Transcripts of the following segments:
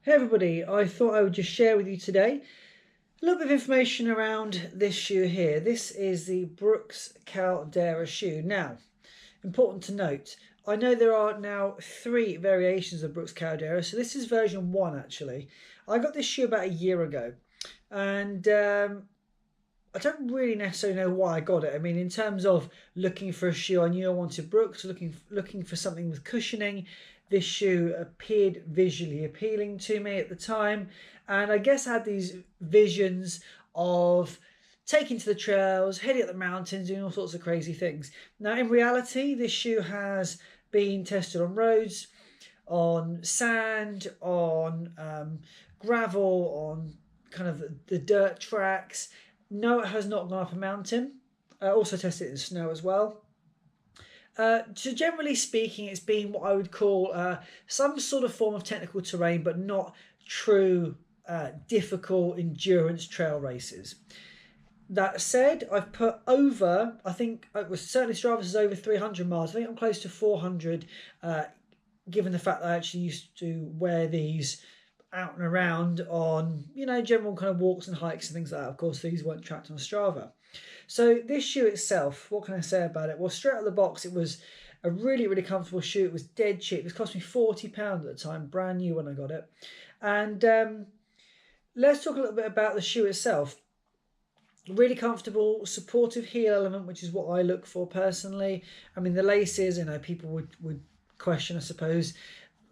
Hey everybody, I thought I would just share with you today a little bit of information around this shoe here. This is the Brooks Caldera shoe. Now, important to note, I know there are now 3 variations of Brooks Caldera, so this is version 1 actually. I got this shoe about a year ago, and I don't really necessarily know why I got it. I mean, in terms of looking for a shoe, I knew I wanted Brooks, looking for something with cushioning. This shoe appeared visually appealing to me at the time, and I guess I had these visions of taking to the trails, heading up the mountains, doing all sorts of crazy things. Now, in reality, this shoe has been tested on roads, on sand, on gravel, on kind of the dirt tracks. No, it has not gone up a mountain. Also tested it in snow as well. So generally speaking, it's been what I would call some sort of form of technical terrain, but not true difficult endurance trail races. That said, I've put over, I think it was certainly Strava says over 300 miles. I think I'm close to 400, given the fact that I actually used to wear these out and around on, general kind of walks and hikes and things like that. Of course, these weren't tracked on Strava. So this shoe itself, what can I say about it? Well, straight out of the box, it was a really, really comfortable shoe. It was dead cheap. It cost me £40 at the time, brand new when I got it. And let's talk a little bit about the shoe itself. Really comfortable, supportive heel element, which is what I look for personally. I mean, the laces, people would question, I suppose,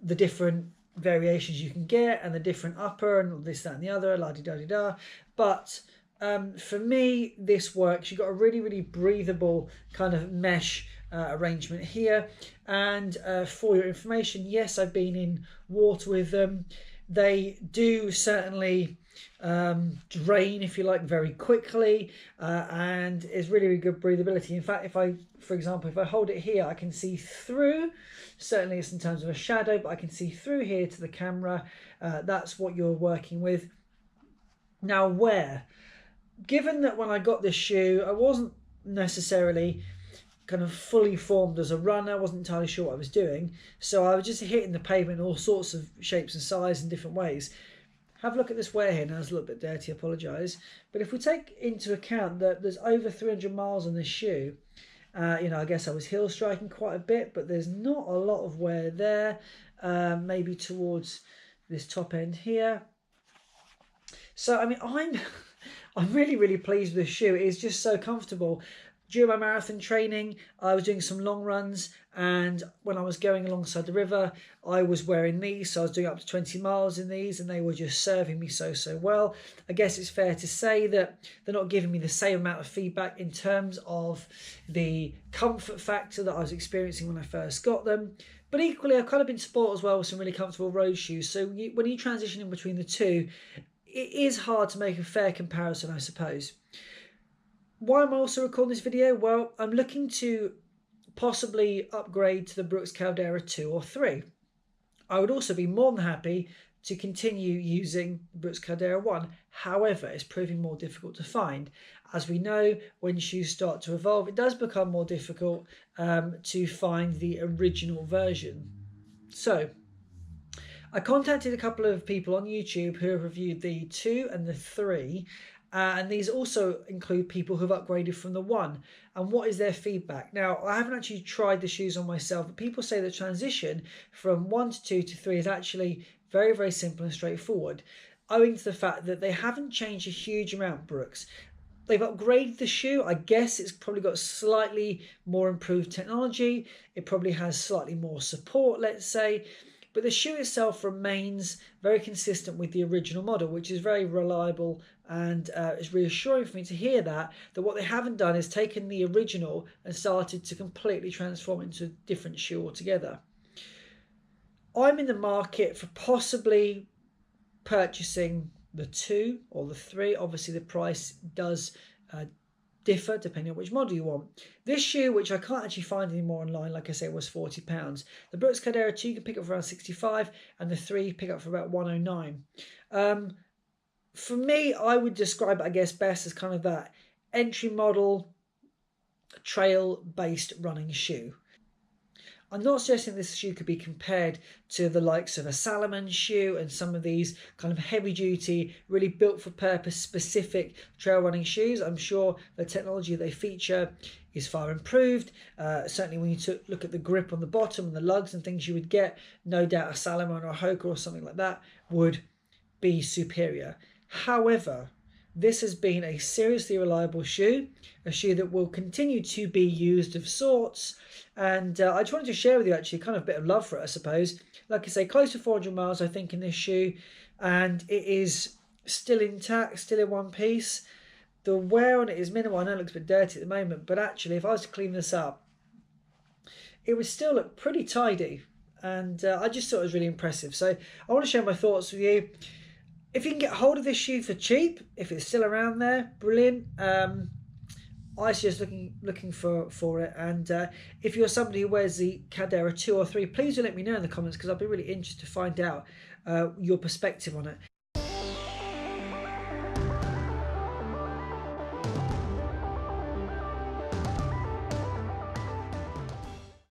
the different variations you can get and the different upper and this, that and the other, la-di-da-di-da. But for me, this works. You've got a really, really breathable kind of mesh arrangement here. And for your information, yes, I've been in water with them. They do certainly drain, if you like, very quickly, and it's really, really good breathability. In fact, for example, if I hold it here, I can see through. Certainly it's in terms of a shadow, but I can see through here to the camera. That's what you're working with. Now, wear. Given that when I got this shoe, I wasn't necessarily kind of fully formed as a runner, I wasn't entirely sure what I was doing, so I was just hitting the pavement in all sorts of shapes and sizes and different ways. Have a look at this wear here. Now it's a little bit dirty, I apologise. But if we take into account that there's over 300 miles on this shoe, I guess I was heel striking quite a bit, but there's not a lot of wear there, maybe towards this top end here. So, I mean, I'm really, really pleased with this shoe. It is just so comfortable. During my marathon training, I was doing some long runs, and when I was going alongside the river, I was wearing these, so I was doing up to 20 miles in these, and they were just serving me so well. I guess it's fair to say that they're not giving me the same amount of feedback in terms of the comfort factor that I was experiencing when I first got them. But equally, I've kind of been spoiled as well with some really comfortable road shoes. So when you transition in between the two, it is hard to make a fair comparison, I suppose. Why am I also recording this video? Well, I'm looking to possibly upgrade to the Brooks Caldera 2 or 3. I would also be more than happy to continue using Brooks Caldera 1. However, it's proving more difficult to find. As we know, when shoes start to evolve, it does become more difficult to find the original version. So, I contacted a couple of people on YouTube who have reviewed the 2 and the 3, and these also include people who've upgraded from the 1. And what is their feedback? Now, I haven't actually tried the shoes on myself, but people say the transition from 1 to 2 to 3 is actually very, very simple and straightforward, owing to the fact that they haven't changed a huge amount, Brooks. They've upgraded the shoe. I guess it's probably got slightly more improved technology. It probably has slightly more support, let's say. But the shoe itself remains very consistent with the original model, which is very reliable, and it's reassuring for me to hear that what they haven't done is taken the original and started to completely transform it into a different shoe altogether. I'm in the market for possibly purchasing the 2 or the 3. Obviously, the price does differ depending on which model you want. This shoe, which I can't actually find anymore online, like I say, was £40. The Brooks Caldera 2 you can pick up for around £65, and the 3 you pick up for about £109. For me, I would describe it, I guess, best as kind of that entry model trail-based running shoe. I'm not suggesting this shoe could be compared to the likes of a Salomon shoe and some of these kind of heavy duty, really built for purpose specific trail running shoes. I'm sure the technology they feature is far improved. Certainly when you look at the grip on the bottom and the lugs and things you would get, no doubt a Salomon or a Hoka or something like that would be superior. However, this has been a seriously reliable shoe, a shoe that will continue to be used of sorts. And I just wanted to share with you actually kind of a bit of love for it, I suppose. Like I say, close to 400 miles, I think, in this shoe. And it is still intact, still in one piece. The wear on it is minimal. I know it looks a bit dirty at the moment, but actually, if I was to clean this up, it would still look pretty tidy. And I just thought it was really impressive. So I want to share my thoughts with you. If you can get hold of this shoe for cheap, if it's still around there, brilliant. I suggest looking for it. And if you're somebody who wears the Caldera 2 or 3, please do let me know in the comments, because I'll be really interested to find out your perspective on it.